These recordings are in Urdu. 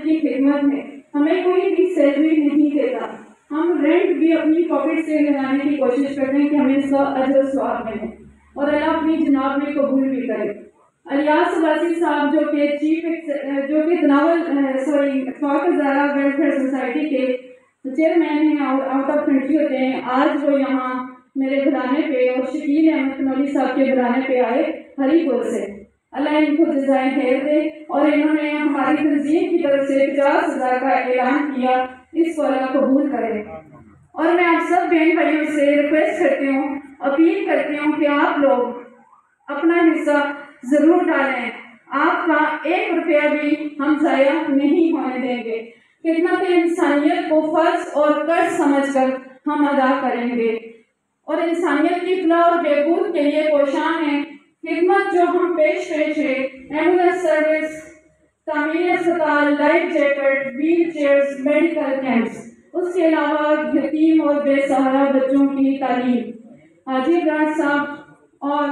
کی خدمت میں ہمیں کوئی بھی سیلری نہیں دیتا، ہم رینٹ بھی اپنی پاکٹ سے لگانے کی کوشش کرتے ہیں کہ ہمیں اس کا اجر و ثواب ملے، اور اللہ اپنی جناب میں قبول بھی کرے۔ الیاس عباسی صاحب جو کہ اتفاق زارا ویلفیئر سوسائٹی کے چیئرمین ہیں اور آؤٹ آف کنٹری ہوتے ہیں، آج وہ یہاں میرے بلانے پہ اور شکیل احمد کنوری صاحب کے بلانے پہ آئے ہری پور سے۔ اللہ ان کو جزائے خیر دے، اور انہوں نے ہماری تنظیم کی طرف سے 50,000 کا اعلان کیا، اس کو اللہ قبول کرے۔ اور میں آپ سب بہن بھائیوں سے ریکویسٹ کرتی ہوں، اپیل کرتی ہوں کہ آپ لوگ اپنا حصہ ضرور ڈالیں، آپ کا 1 روپیہ بھی ہم ضائع نہیں ہونے دیں گے۔ خدمت انسانیت کو فرض اور قرض سمجھ کر ہم ادا کریں گے، اور انسانیت کی فلاح اور بہبود کے لیے کوشاں ہیں۔ خدمت جو ہم پیش ہے، ایمبولینس سروس، تعمیری اسپتال، life jacket, wheel chairs, medical camps, اس کے علاوہ یتیم اور بے سہارا بچوں کی تعلیم۔ حاجی عمران صاحب اور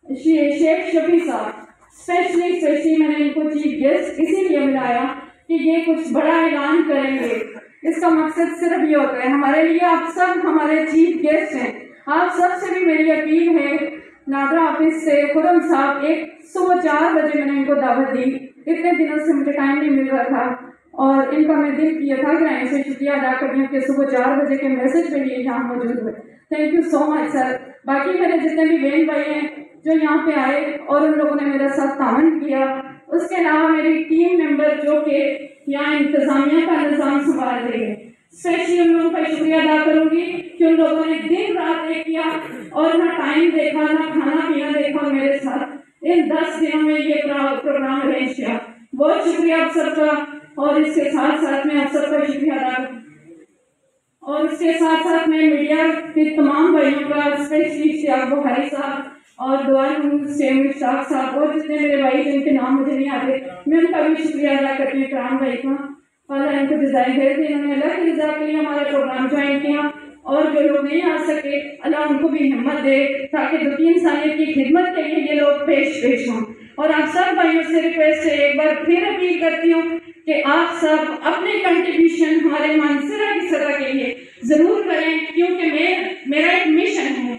شیخ شفیع صاحب اسپیشلی میں نے ان کو چیف گیسٹ اسی لیے بلایا کہ یہ کچھ بڑا اعلان کریں گے۔ اس کا مقصد صرف یہ ہوتا ہے، ہمارے لیے آپ سب ہمارے چیف گیسٹ ہیں۔ آپ سب سے بھی میری اپیل ہے، نادرا آفس سے خرم صاحب، صبح 4 بجے میں نے ان کو دعوت دی، اتنے دنوں سے مجھے ٹائم نہیں مل رہا تھا، اور ان کا میں دل کیا تھا کہ میں سے شکریہ ادا کرتی ہوں کہ صبح 4 بجے کے میسج پہ بھی یہاں موجود ہوئے۔ تھینک یو سو مچ سر۔ باقی میرے جتنے بھی بہن بھائی ہیں جو یہاں پہ آئے اور ان لوگوں نے میرا ساتھ تعاون کیا، اس کے علاوہ میری ٹیم ممبر جو کہ یہاں انتظامیہ کا نظام سنبھال رہی ہے، اسپیشلی ان لوگوں کا شکریہ ادا کروں گی کہ ان لوگوں نے دن رات ایک کیا اور نہ ٹائم دیکھا، نہ کھانا پینا دیکھا، میرے ساتھ ان 10 دنوں میں یہ پروگرام ارینج کیا۔ بہت شکریہ آپ سب کا، اور اس کے ساتھ ساتھ میں آپ سب کا شکریہ ادا کروں، اور اس کے ساتھ ساتھ میں میڈیا کے تمام بھائیوں کا، اسپیشلی شیخ بخاری صاحب اور شاخ صاحب اور جتنے میرے بھائی جن کے نام مجھے نہیں آتے، میں ان کا بھی شکریہ ادا کرتی ہوں، کرام بھائی کا۔ اللہ ان کو جزائے خیر دے، انہوں نے اللہ کی رضا کے لیے ہمارا پروگرام جوائن کیا، اور جو لوگ نہیں آ سکے اللہ ان کو بھی ہمت دے تاکہ دنیا انسانیت کی خدمت کے لیے یہ لوگ پیش ہوں۔ اور آپ سب بھائیوں سے ریکویسٹ ہے، ایک بار پھر اپیل کرتی ہوں کہ آپ سب اپنے کنٹریبیوشن ہمارے مانسرا کی سطح کے لیے ضرور کریں، کیونکہ میرا ایک مشن ہے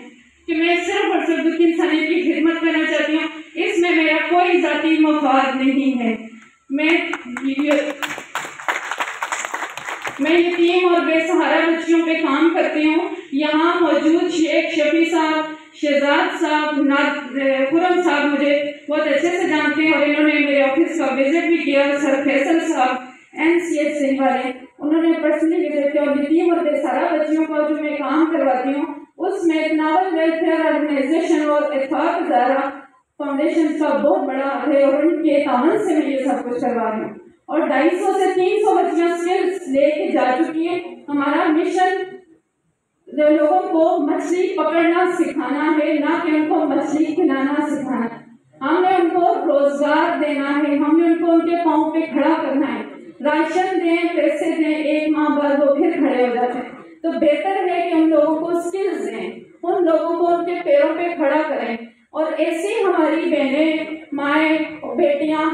کہ میں صرف اور صرف دنیا انسانیت کی خدمت کرنا چاہتی ہوں، اس میں میرا کوئی ذاتی مفاد نہیں ہے۔ میں یتیم اور بے سہارا بچیوں پہ کام کرتی ہوں۔ یہاں موجود شیخ شفیع صاحب، شہزاد صاحب، خرم صاحب مجھے بہت اچھے سے جانتے ہیں، اور انہوں نے میرے آفس کا وزٹ بھی کیا۔ سر فیصل صاحب NCH والے، انہوں نے پرسنلی وزٹ کیا، اور یتیم اور بے سہارا بچیوں کا جو میں کام کرواتی ہوں اس میں ناول ویلفیئر آرگنائزیشن اور اتفاق زارا فاؤنڈیشن کا بہت بڑا ہے، اور ان کے تعاون سے میں یہ سب کچھ کروا رہی ہوں، اور 250 سے 300 بچیاں اسکلز لے کے جا چکی ہیں۔ ہمارا مشن لوگوں کو مچھلی پکڑنا سکھانا ہے، نہ کہ ان کو مچھلی کھلانا سکھانا۔ ہم نے ان کو روزگار دینا ہے، ہم نے ان کو ان کے پاؤں پہ کھڑا کرنا ہے۔ راشن دیں، پیسے دیں، 1 ماہ بعد وہ پھر کھڑے ہو جاتے ہیں، تو بہتر ہے کہ ان لوگوں کو اسکلز دیں، ان لوگوں کو ان کے پیروں پہ کھڑا کریں۔ اور ایسی ہماری بہنیں، مائیں، بیٹیاں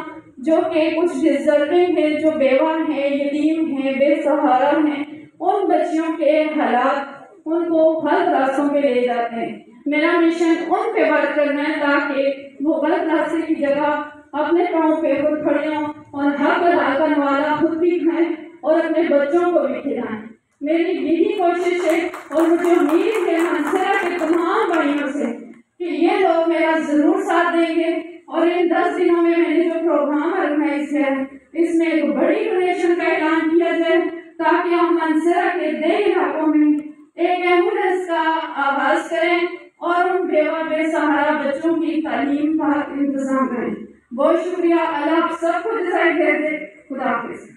جو کہ کچھ ڈیزرونگ ہیں، جو بیوہ ہیں، یتیم ہیں، بے سہارا ہیں، ان بچیوں کے حالات ان کو غلط راستوں پہ لے جاتے ہیں۔ میرا مشن ان پہ ورک کرنا ہے تاکہ وہ غلط راستے کی جگہ اپنے پاؤں پہ خود کھڑے ہوں، اور حق ادا کرنے والا خود بھی کھائیں اور اپنے بچوں کو بھی کھلائیں۔ میری یہی کوشش ہے، اور مجھے امید ہے منصرہ کے تمام بھائیوں سے کہ یہ لوگ میرا ضرور ساتھ دیں گے، اور ان 10 دنوں میں نے جو پروگرام آرگنائز ہے اس میں ایک بڑی ڈونیشن کا اعلان کیا جائے تاکہ ہم منصرہ کے دیہی علاقوں میں ایک ایمبولینس کا آغاز کریں اور ان بیوہ بے سہارا بچوں کی تعلیم کا انتظام کریں۔ بہت شکریہ، اللہ آپ سب کو جزائے خیر دے۔ خدا حافظ۔